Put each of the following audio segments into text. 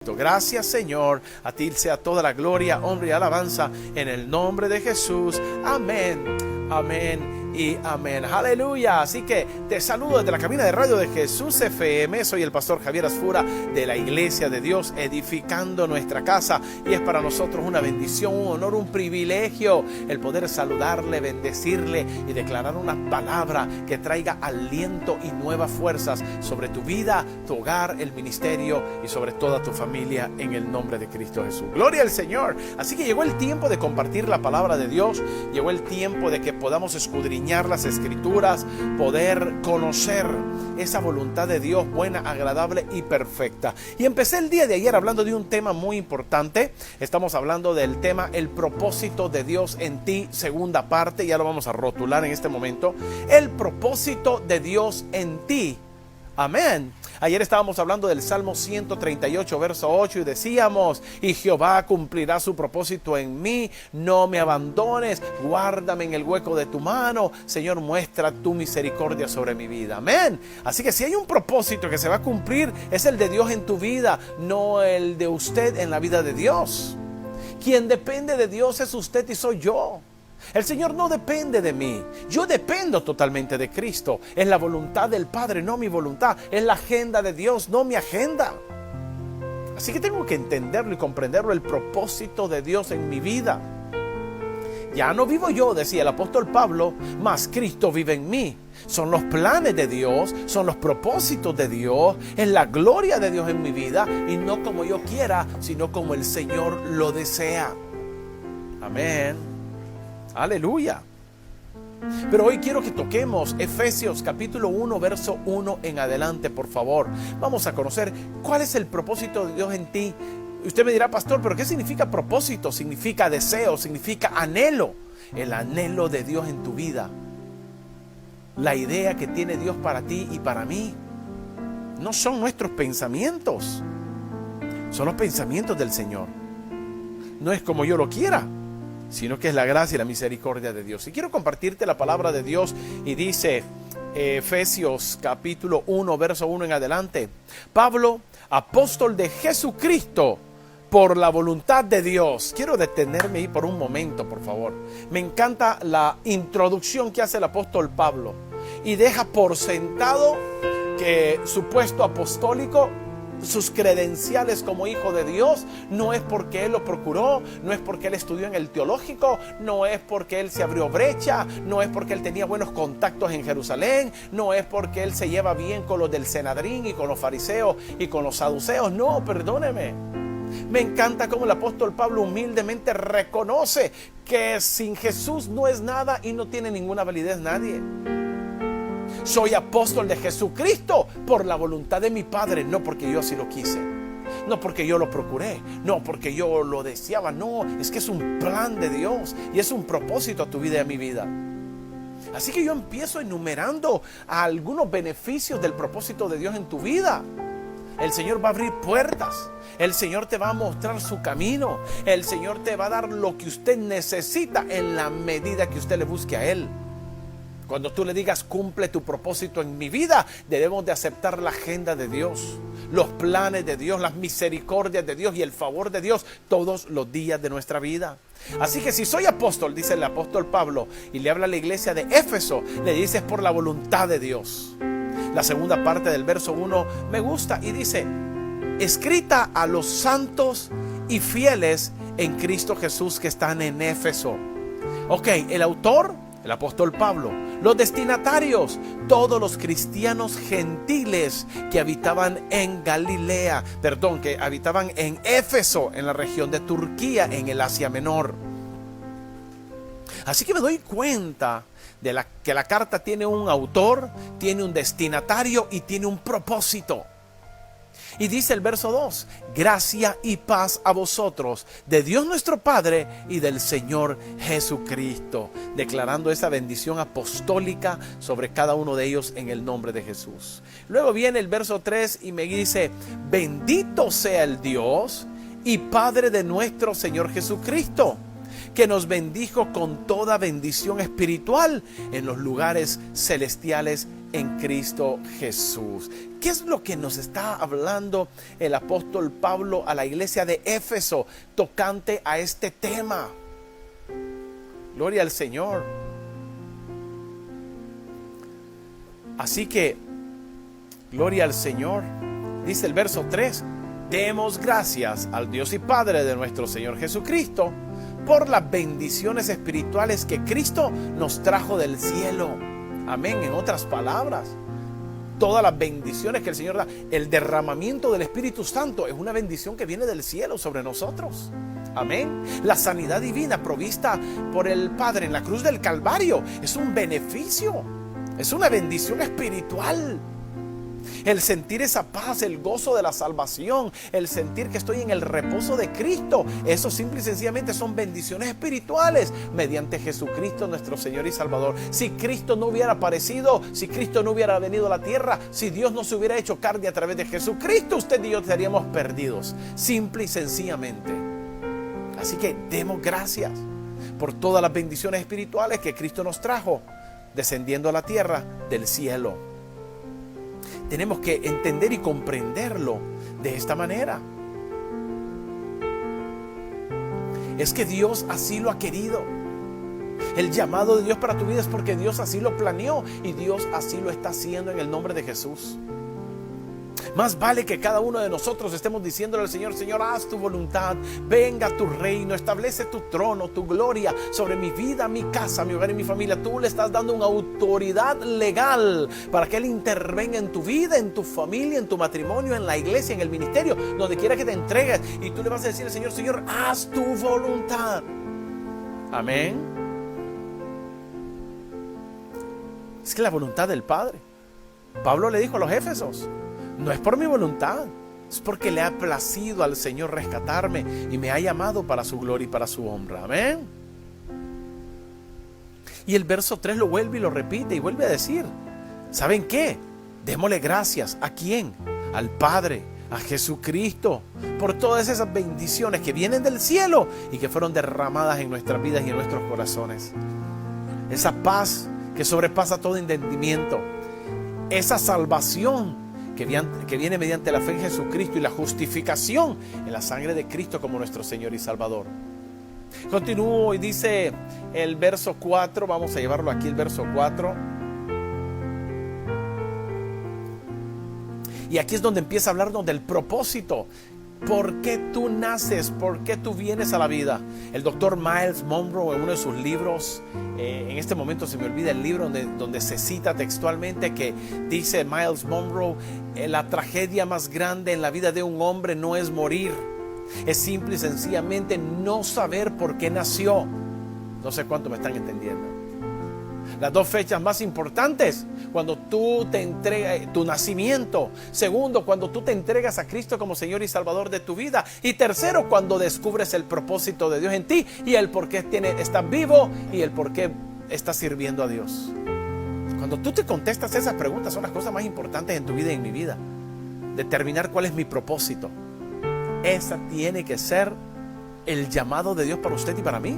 Cristo. Gracias, Señor. A ti sea toda la gloria, honra y alabanza en el nombre de Jesús. Amén. Amén y amén. Aleluya. Así que te saludo desde la cabina de radio de Jesús FM. Soy el pastor Javier Asfura de la Iglesia de Dios, edificando nuestra casa. Y es para nosotros una bendición, un honor, un privilegio el poder saludarle, bendecirle y declarar una palabra que traiga aliento y nuevas fuerzas sobre tu vida, tu hogar, el ministerio y sobre toda tu familia en el nombre de Cristo Jesús. Gloria al Señor. Así que llegó el tiempo de compartir la palabra de Dios. Llegó el tiempo de que podamos escudriñar las Escrituras, poder conocer esa voluntad de Dios buena, agradable y perfecta. Y empecé el día de ayer hablando de un tema muy importante. Estamos hablando del tema el propósito de Dios en ti, segunda parte, ya lo vamos a rotular en este momento. El propósito de Dios en ti. Amén. Ayer estábamos hablando del Salmo 138, verso 8 y decíamos: y Jehová cumplirá su propósito en mí, no me abandones, guárdame en el hueco de tu mano, Señor, muestra tu misericordia sobre mi vida. Amén. Así que si hay un propósito que se va a cumplir, es el de Dios en tu vida, no el de usted en la vida de Dios. Quien depende de Dios es usted y soy yo. El Señor no depende de mí, yo dependo totalmente de Cristo. Es la voluntad del Padre, no mi voluntad. Es la agenda de Dios, no mi agenda. Así que tengo que entenderlo y comprenderlo, el propósito de Dios en mi vida. Ya no vivo yo, decía el apóstol Pablo, mas Cristo vive en mí. Son los planes de Dios, son los propósitos de Dios, es la gloria de Dios en mi vida, y no como yo quiera, sino como el Señor lo desea. Amén. Aleluya. Pero hoy quiero que toquemos Efesios capítulo 1, verso 1 en adelante, por favor. Vamos a conocer cuál es el propósito de Dios en ti. Usted me dirá: pastor, ¿pero qué significa propósito? Significa deseo, significa anhelo. El anhelo de Dios en tu vida. La idea que tiene Dios para ti y para mí. No son nuestros pensamientos, son los pensamientos del Señor. No es como yo lo quiera, sino que es la gracia y la misericordia de Dios. Y quiero compartirte la palabra de Dios, y dice Efesios capítulo 1, verso 1 en adelante: Pablo, apóstol de Jesucristo, por la voluntad de Dios. Quiero detenerme ahí por un momento, por favor. Me encanta la introducción que hace el apóstol Pablo, y deja por sentado que su puesto apostólico, sus credenciales como hijo de Dios, no es porque él lo procuró, no es porque él estudió en el teológico, no es porque él se abrió brecha, no es porque él tenía buenos contactos en Jerusalén, no es porque él se lleva bien con los del Senedrín y con los fariseos y con los saduceos. No, perdóneme. Me encanta cómo el apóstol Pablo humildemente reconoce que sin Jesús no es nada y no tiene ninguna validez nadie. Soy apóstol de Jesucristo por la voluntad de mi Padre, no porque yo así lo quise, no porque yo lo procuré, no porque yo lo deseaba. No, es que es un plan de Dios y es un propósito a tu vida y a mi vida. Así que yo empiezo enumerando algunos beneficios del propósito de Dios en tu vida. El Señor va a abrir puertas, el Señor te va a mostrar su camino, el Señor te va a dar lo que usted necesita en la medida que usted le busque a Él. Cuando tú le digas: cumple tu propósito en mi vida, debemos de aceptar la agenda de Dios, los planes de Dios, las misericordias de Dios y el favor de Dios todos los días de nuestra vida. Así que si soy apóstol, dice el apóstol Pablo, y le habla a la iglesia de Éfeso, le dice: es por la voluntad de Dios. La segunda parte del verso 1 me gusta y dice: escrita a los santos y fieles en Cristo Jesús que están en Éfeso. Ok, el autor, el apóstol Pablo. Los destinatarios, todos los cristianos gentiles que habitaban en Galilea, que habitaban en Éfeso, en la región de Turquía, en el Asia Menor. Así que me doy cuenta de que la carta tiene un autor, tiene un destinatario y tiene un propósito. Y dice el verso 2: gracia y paz a vosotros, de Dios nuestro Padre y del Señor Jesucristo, declarando esa bendición apostólica sobre cada uno de ellos en el nombre de Jesús. Luego viene el verso 3 y me dice: bendito sea el Dios y Padre de nuestro Señor Jesucristo, que nos bendijo con toda bendición espiritual en los lugares celestiales en Cristo Jesús. ¿Qué es lo que nos está hablando el apóstol Pablo a la iglesia de Éfeso tocante a este tema? Gloria al Señor. Así que, gloria al Señor. Dice el verso 3, demos gracias al Dios y Padre de nuestro Señor Jesucristo por las bendiciones espirituales que Cristo nos trajo del cielo. Amén. En otras palabras, todas las bendiciones que el Señor da, el derramamiento del Espíritu Santo es una bendición que viene del cielo sobre nosotros. Amén. La sanidad divina provista por el Padre en la cruz del Calvario es un beneficio, es una bendición espiritual. El sentir esa paz, el gozo de la salvación, el sentir que estoy en el reposo de Cristo, eso simple y sencillamente son bendiciones espirituales mediante Jesucristo nuestro Señor y Salvador. Si Cristo no hubiera aparecido, si Cristo no hubiera venido a la tierra, si Dios no se hubiera hecho carne a través de Jesucristo, usted y yo estaríamos perdidos, simple y sencillamente. Así que demos gracias por todas las bendiciones espirituales que Cristo nos trajo, descendiendo a la tierra del cielo. Tenemos que entender y comprenderlo de esta manera. Es que Dios así lo ha querido. El llamado de Dios para tu vida es porque Dios así lo planeó y Dios así lo está haciendo en el nombre de Jesús. Más vale que cada uno de nosotros estemos diciéndole al Señor: Señor, haz tu voluntad, venga tu reino, establece tu trono, tu gloria sobre mi vida, mi casa, mi hogar y mi familia. Tú le estás dando una autoridad legal para que Él intervenga en tu vida, en tu familia, en tu matrimonio, en la iglesia, en el ministerio, donde quiera que te entregues. Y tú le vas a decir al Señor: Señor, haz tu voluntad. Amén. Es que la voluntad del Padre, Pablo le dijo a los Éfesos, no es por mi voluntad, es porque le ha placido al Señor rescatarme y me ha llamado para su gloria y para su honra. Amén. Y el verso 3 lo vuelve y lo repite y vuelve a decir: ¿saben qué? Démosle gracias. ¿A quién? Al Padre, a Jesucristo, por todas esas bendiciones que vienen del cielo y que fueron derramadas en nuestras vidas y en nuestros corazones. Esa paz que sobrepasa todo entendimiento, esa salvación que viene mediante la fe en Jesucristo y la justificación en la sangre de Cristo como nuestro Señor y Salvador. Continúo y dice el verso 4, vamos a llevarlo aquí, el verso 4. Y aquí es donde empieza a hablarnos del propósito. ¿Por qué tú naces? ¿Por qué tú vienes a la vida? El doctor Myles Munroe, en uno de sus libros, en este momento se me olvida el libro donde se cita textualmente, que dice Myles Munroe: la tragedia más grande en la vida de un hombre no es morir, es simple y sencillamente no saber por qué nació. No sé cuánto me están entendiendo. Las dos fechas más importantes: cuando tú te entregas, tu nacimiento. Segundo, cuando tú te entregas a Cristo como Señor y Salvador de tu vida. Y tercero, cuando descubres el propósito de Dios en ti y el por qué estás vivo y el por qué estás sirviendo a Dios. Cuando tú te contestas esas preguntas, son las cosas más importantes en tu vida y en mi vida. Determinar cuál es mi propósito. Esa tiene que ser el llamado de Dios para usted y para mí.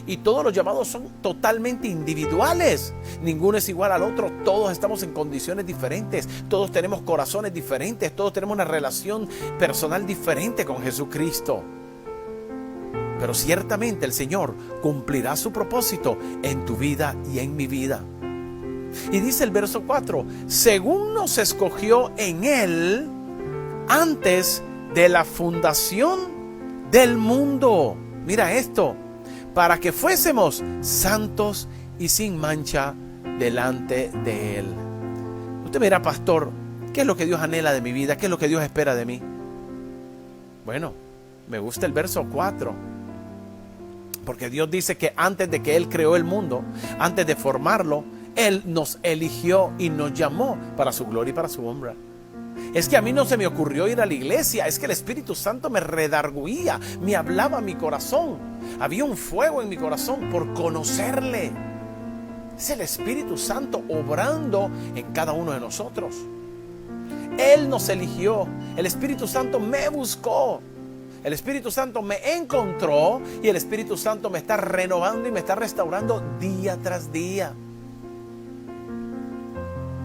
Y todos los llamados son totalmente individuales. Ninguno es igual al otro. Todos estamos en condiciones diferentes. Todos tenemos corazones diferentes. Todos tenemos una relación personal diferente con Jesucristo. Pero ciertamente el Señor cumplirá su propósito en tu vida y en mi vida. Y dice el verso 4: según nos escogió en Él antes de la fundación del mundo. Mira esto: para que fuésemos santos y sin mancha delante de Él. Usted me dirá: pastor, ¿qué es lo que Dios anhela de mi vida? ¿Qué es lo que Dios espera de mí? Bueno, me gusta el verso 4, porque Dios dice que antes de que Él creó el mundo, antes de formarlo, Él nos eligió y nos llamó para su gloria y para su honra. Es que a mí no se me ocurrió ir a la iglesia, es que el Espíritu Santo me redarguía, me hablaba a mi corazón. Había un fuego en mi corazón por conocerle. Es el Espíritu Santo obrando en cada uno de nosotros. Él nos eligió, el Espíritu Santo me buscó El Espíritu Santo me encontró y el Espíritu Santo me está renovando y me está restaurando día tras día.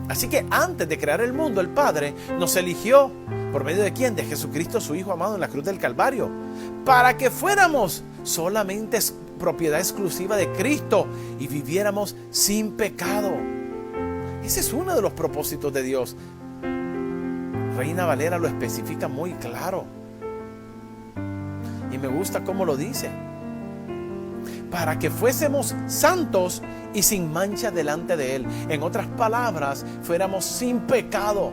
Así que antes de crear el mundo, el Padre nos eligió. ¿Por medio de quién? De Jesucristo, su Hijo amado en la cruz del Calvario. Para que fuéramos solamente propiedad exclusiva de Cristo y viviéramos sin pecado. Ese es uno de los propósitos de Dios. Reina Valera lo especifica muy claro. Y me gusta cómo lo dice. Para que fuésemos santos y sin mancha delante de Él. En otras palabras, fuéramos sin pecado,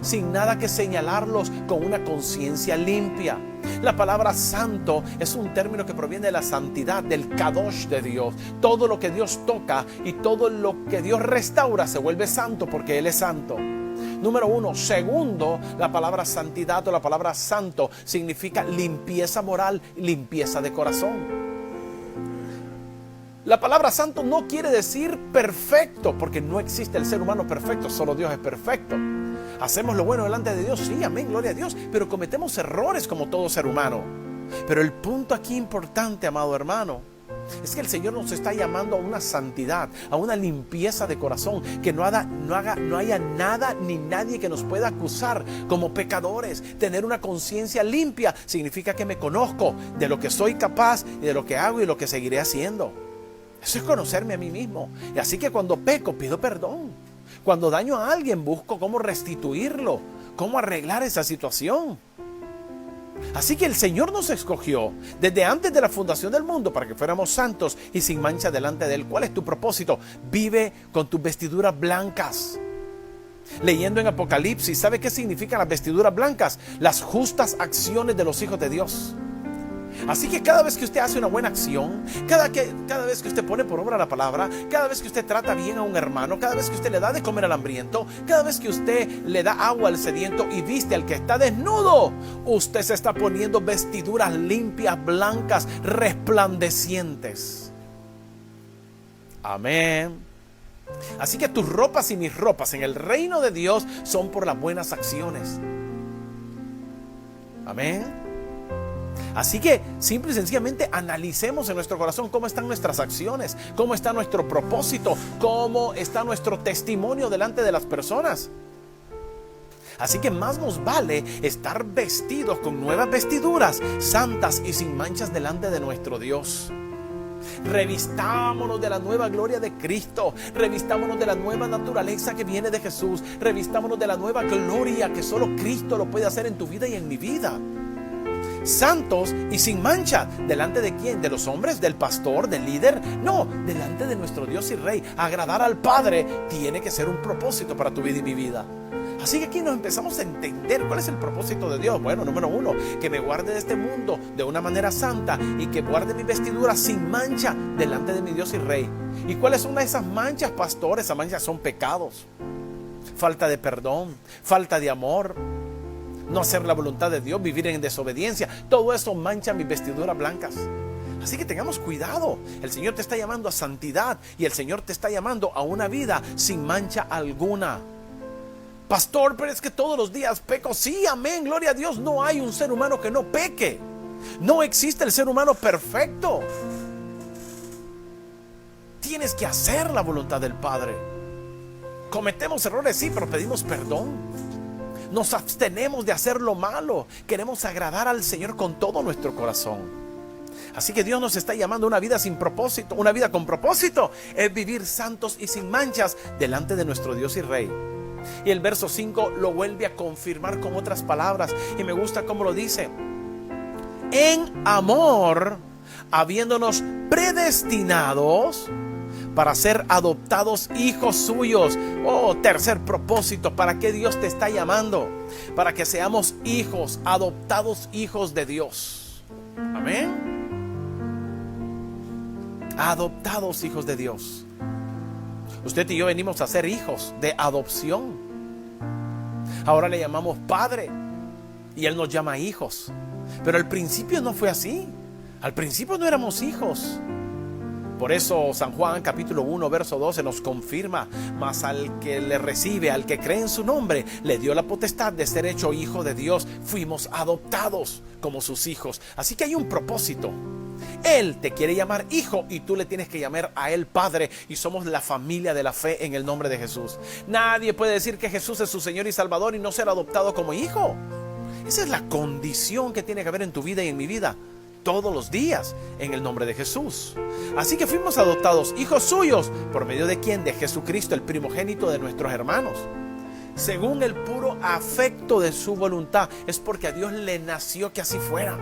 sin nada que señalarlos, con una conciencia limpia. La palabra santo es un término que proviene de la santidad, del kadosh de Dios. Todo lo que Dios toca y todo lo que Dios restaura se vuelve santo porque Él es santo. Número 1. Segundo, la palabra santidad o la palabra santo significa limpieza moral, limpieza de corazón. La palabra santo no quiere decir perfecto, porque no existe el ser humano perfecto, solo Dios es perfecto. Hacemos lo bueno delante de Dios, sí, amén, gloria a Dios, pero cometemos errores como todo ser humano. Pero el punto aquí importante, amado hermano, es que el Señor nos está llamando a una santidad, a una limpieza de corazón, que no haya nada ni nadie que nos pueda acusar como pecadores. Tener una conciencia limpia significa que me conozco de lo que soy capaz y de lo que hago y lo que seguiré haciendo. Eso es conocerme a mí mismo. Y así que cuando peco, pido perdón. Cuando daño a alguien, busco cómo restituirlo, cómo arreglar esa situación. Así que el Señor nos escogió desde antes de la fundación del mundo para que fuéramos santos y sin mancha delante de Él. ¿Cuál es tu propósito? Vive con tus vestiduras blancas. Leyendo en Apocalipsis, ¿sabe qué significan las vestiduras blancas? Las justas acciones de los hijos de Dios. Así que cada vez que usted hace una buena acción, cada vez que usted pone por obra la palabra, cada vez que usted trata bien a un hermano, cada vez que usted le da de comer al hambriento, cada vez que usted le da agua al sediento y viste al que está desnudo, usted se está poniendo vestiduras limpias, blancas, resplandecientes. Amén. Así que tus ropas y mis ropas en el reino de Dios son por las buenas acciones. Amén. Así que simple y sencillamente analicemos en nuestro corazón cómo están nuestras acciones, cómo está nuestro propósito, cómo está nuestro testimonio delante de las personas. Así que más nos vale estar vestidos con nuevas vestiduras, santas y sin manchas delante de nuestro Dios. Revistámonos de la nueva gloria de Cristo, revistámonos de la nueva naturaleza que viene de Jesús, revistámonos de la nueva gloria que solo Cristo lo puede hacer en tu vida y en mi vida. Santos y sin mancha. ¿Delante de quién? ¿De los hombres? ¿Del pastor? ¿Del líder? No, delante de nuestro Dios y Rey. Agradar al Padre tiene que ser un propósito para tu vida y mi vida. Así que aquí nos empezamos a entender cuál es el propósito de Dios. Bueno, número 1, que me guarde de este mundo de una manera santa y que guarde mi vestidura sin mancha delante de mi Dios y Rey. ¿Y cuáles son esas manchas, pastor? Esas manchas son pecados, falta de perdón, falta de amor, no hacer la voluntad de Dios, vivir en desobediencia. Todo eso mancha mis vestiduras blancas. Así que tengamos cuidado. El Señor te está llamando a santidad y el Señor te está llamando a una vida sin mancha alguna. Pastor, pero es que todos los días peco. Sí, amén, gloria a Dios. No hay un ser humano que no peque. No existe el ser humano perfecto. Tienes que hacer la voluntad del Padre. Cometemos errores, sí, pero pedimos perdón. Nos abstenemos de hacer lo malo. Queremos agradar al Señor con todo nuestro corazón. Así que Dios nos está llamando a una vida sin propósito. Una vida con propósito es vivir santos y sin manchas delante de nuestro Dios y Rey. Y el verso 5 lo vuelve a confirmar con otras palabras. Y me gusta cómo lo dice. En amor, habiéndonos predestinados para ser adoptados hijos suyos. Oh, tercer propósito, ¿para qué Dios te está llamando? Para que seamos hijos, adoptados hijos de Dios. Amén. Adoptados hijos de Dios. Usted y yo venimos a ser hijos de adopción. Ahora le llamamos Padre y Él nos llama hijos. Pero al principio no fue así. Al principio no éramos hijos. Por eso San Juan capítulo 1 verso 12 nos confirma: mas al que le recibe, al que cree en su nombre, le dio la potestad de ser hecho hijo de Dios. Fuimos adoptados como sus hijos. Así que hay un propósito. Él te quiere llamar hijo y tú le tienes que llamar a Él Padre, y somos la familia de la fe en el nombre de Jesús. Nadie puede decir que Jesús es su Señor y Salvador y no ser adoptado como hijo. Esa es la condición que tiene que haber en tu vida y en mi vida todos los días en el nombre de Jesús. Así que fuimos adoptados hijos suyos. ¿Por medio de quién? De Jesucristo, el primogénito de nuestros hermanos, según el puro afecto de su voluntad. Es porque a Dios le nació que así fuera.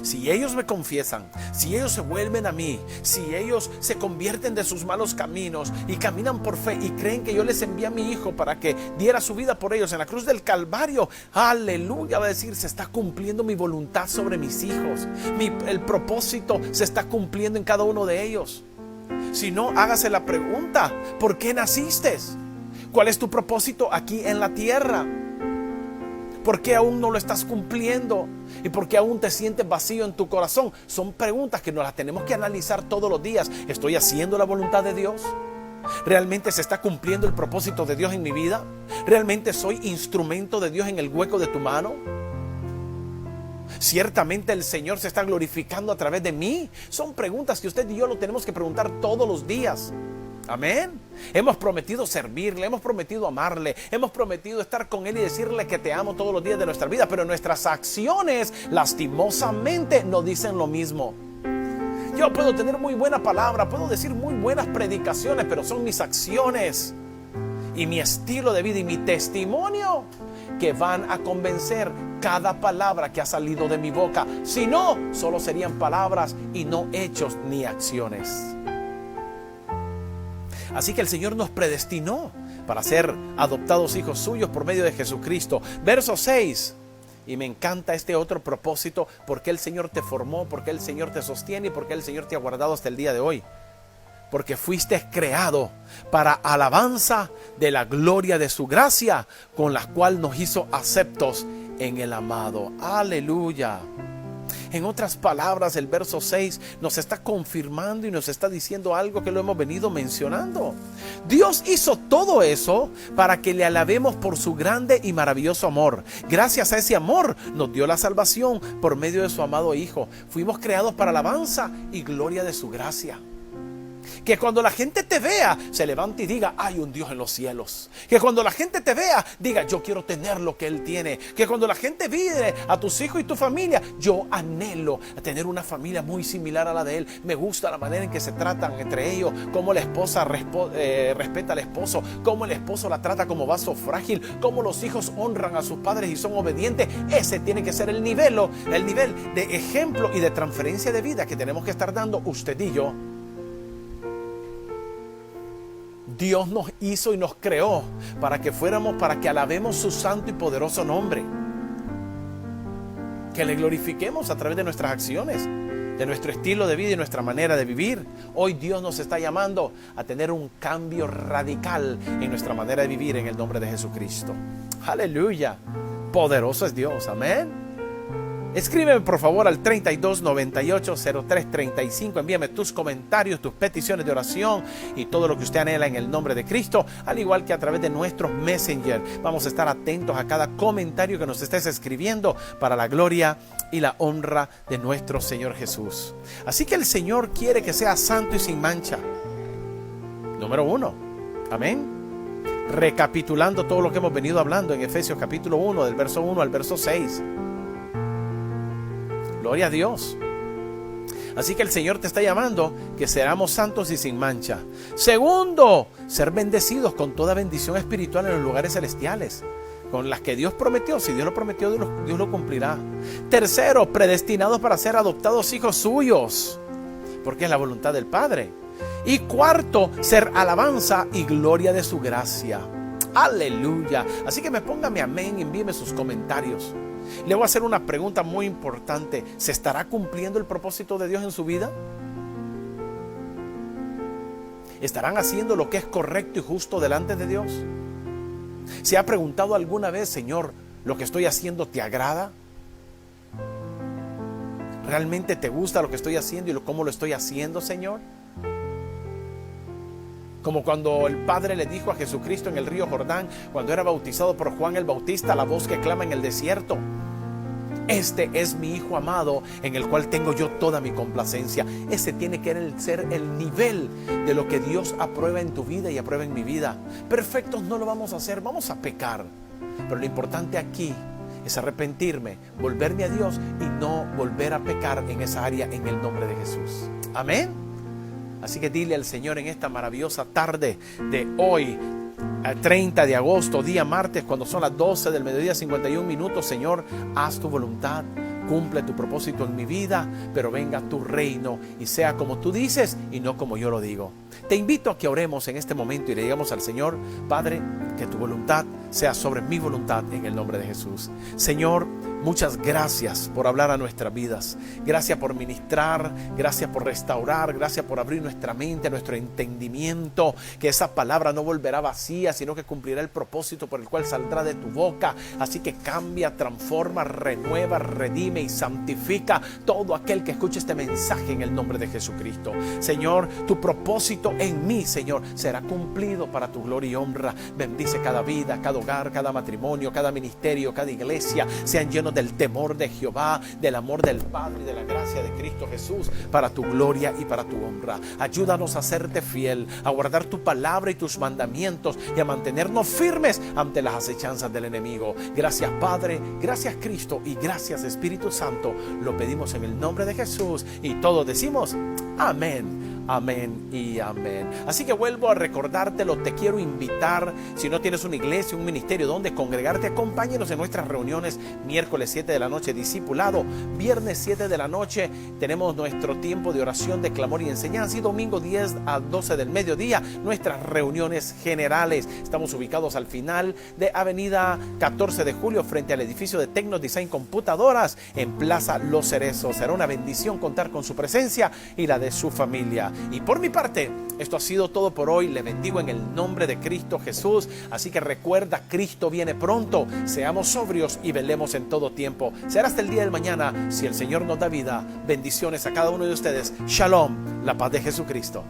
Si ellos me confiesan, si ellos se vuelven a mí, si ellos se convierten de sus malos caminos y caminan por fe y creen que yo les envié a mi hijo para que diera su vida por ellos en la cruz del Calvario, aleluya, va a decir: se está cumpliendo mi voluntad sobre mis hijos. El propósito se está cumpliendo en cada uno de ellos. Si no, hágase la pregunta: ¿por qué naciste? ¿Cuál es tu propósito aquí en la tierra? ¿Por qué aún no lo estás cumpliendo? ¿Y por qué aún te sientes vacío en tu corazón? Son preguntas que nos las tenemos que analizar todos los días. ¿Estoy haciendo la voluntad de Dios? ¿Realmente se está cumpliendo el propósito de Dios en mi vida? ¿Realmente soy instrumento de Dios en el hueco de tu mano? ¿Ciertamente el Señor se está glorificando a través de mí? Son preguntas que usted y yo lo tenemos que preguntar todos los días. Amén. Hemos prometido servirle, hemos prometido amarle, hemos prometido estar con Él y decirle que te amo todos los días de nuestra vida, pero nuestras acciones lastimosamente no dicen lo mismo. Yo puedo tener muy buena palabra, puedo decir muy buenas predicaciones, pero son mis acciones y mi estilo de vida y mi testimonio que van a convencer cada palabra que ha salido de mi boca. Si no, solo serían palabras y no hechos ni acciones. Así que el Señor nos predestinó para ser adoptados hijos suyos por medio de Jesucristo. Verso 6. Y me encanta este otro propósito: porque el Señor te formó, porque el Señor te sostiene y porque el Señor te ha guardado hasta el día de hoy. Porque fuiste creado para alabanza de la gloria de su gracia, con la cual nos hizo aceptos en el amado. Aleluya. En otras palabras, el verso 6 nos está confirmando y nos está diciendo algo que lo hemos venido mencionando. Dios hizo todo eso para que le alabemos por su grande y maravilloso amor. Gracias a ese amor nos dio la salvación por medio de su amado Hijo. Fuimos creados para alabanza y gloria de su gracia. Que cuando la gente te vea, se levante y diga: hay un Dios en los cielos. Que cuando la gente te vea, diga: yo quiero tener lo que Él tiene. Que cuando la gente mire a tus hijos y tu familia, yo anhelo tener una familia muy similar a la de Él. Me gusta la manera en que se tratan entre ellos, cómo la esposa respeta al esposo, cómo el esposo la trata como vaso frágil, cómo los hijos honran a sus padres y son obedientes. Ese tiene que ser el nivel de ejemplo y de transferencia de vida que tenemos que estar dando usted y yo. Dios nos hizo y nos creó para que alabemos su santo y poderoso nombre. Que le glorifiquemos a través de nuestras acciones, de nuestro estilo de vida y nuestra manera de vivir. Hoy Dios nos está llamando a tener un cambio radical en nuestra manera de vivir en el nombre de Jesucristo. Aleluya. Poderoso es Dios. Amén. Escríbeme por favor al 3298-0335. Envíame tus comentarios, tus peticiones de oración y todo lo que usted anhela en el nombre de Cristo, al igual que a través de nuestros Messenger. Vamos a estar atentos a cada comentario que nos estés escribiendo para la gloria y la honra de nuestro Señor Jesús. Así que el Señor quiere que seas santo y sin mancha. Número 1. Amén. Recapitulando todo lo que hemos venido hablando en Efesios capítulo 1, del verso 1 al verso 6. Gloria a Dios. Así que el Señor te está llamando que seamos santos y sin mancha. Segundo, ser bendecidos con toda bendición espiritual en los lugares celestiales, con las que Dios prometió. Si Dios lo prometió, Dios lo cumplirá. Tercero, predestinados para ser adoptados hijos suyos, porque es la voluntad del Padre. Y cuarto, ser alabanza y gloria de su gracia. Aleluya. Así que póngame amén y envíeme sus comentarios. Le voy a hacer una pregunta muy importante. ¿Se estará cumpliendo el propósito de Dios en su vida? ¿Estarán haciendo lo que es correcto y justo delante de Dios? ¿Se ha preguntado alguna vez: Señor, ¿lo que estoy haciendo te agrada? ¿Realmente te gusta lo que estoy haciendo y cómo lo estoy haciendo, Señor? Como cuando el Padre le dijo a Jesucristo en el río Jordán, cuando era bautizado por Juan el Bautista, la voz que clama en el desierto: este es mi Hijo amado, en el cual tengo yo toda mi complacencia. Ese tiene que ser el nivel de lo que Dios aprueba en tu vida y aprueba en mi vida. Perfectos no lo vamos a hacer, vamos a pecar. Pero lo importante aquí es arrepentirme, volverme a Dios y no volver a pecar en esa área, en el nombre de Jesús. Amén. Así que dile al Señor en esta maravillosa tarde de hoy, 30 de agosto, día martes, cuando son las 12 del mediodía, 51 minutos: Señor, haz tu voluntad, cumple tu propósito en mi vida, pero venga tu reino y sea como tú dices y no como yo lo digo. Te invito a que oremos en este momento y le digamos al Señor: Padre, que tu voluntad sea sobre mi voluntad, en el nombre de Jesús. Señor, muchas gracias por hablar a nuestras vidas. Gracias por ministrar, gracias por restaurar, gracias por abrir nuestra mente, nuestro entendimiento, que esa palabra no volverá vacía, sino que cumplirá el propósito por el cual saldrá de tu boca. Así que cambia, transforma, renueva, redime y santifica todo aquel que escuche este mensaje, en el nombre de Jesucristo. Señor, tu propósito en mí, Señor, será cumplido para tu gloria y honra. Bendice cada vida, cada hogar, cada matrimonio, cada ministerio, cada iglesia. Sean llenos del temor de Jehová, del amor del Padre y de la gracia de Cristo Jesús, para tu gloria y para tu honra. Ayúdanos a serte fiel, a guardar tu palabra y tus mandamientos y a mantenernos firmes ante las acechanzas del enemigo. Gracias, Padre, gracias, Cristo, y gracias, Espíritu Santo. Lo pedimos en el nombre de Jesús y todos decimos amén. Amén y amén. Así que vuelvo a recordártelo, te quiero invitar, si no tienes una iglesia, un ministerio donde congregarte, acompáñenos en nuestras reuniones. Miércoles 7 de la noche, discipulado. Viernes 7 de la noche tenemos nuestro tiempo de oración, de clamor y enseñanza. Y domingo 10 a 12 del mediodía, nuestras reuniones generales. Estamos ubicados al final de avenida 14 de julio, frente al edificio de Tecno Design Computadoras, en Plaza Los Cerezos. Será una bendición contar con su presencia y la de su familia. Y por mi parte, esto ha sido todo por hoy. Le bendigo en el nombre de Cristo Jesús. Así que recuerda, Cristo viene pronto. Seamos sobrios y velemos en todo tiempo. Será hasta el día del mañana, si el Señor nos da vida. Bendiciones a cada uno de ustedes. Shalom, la paz de Jesucristo.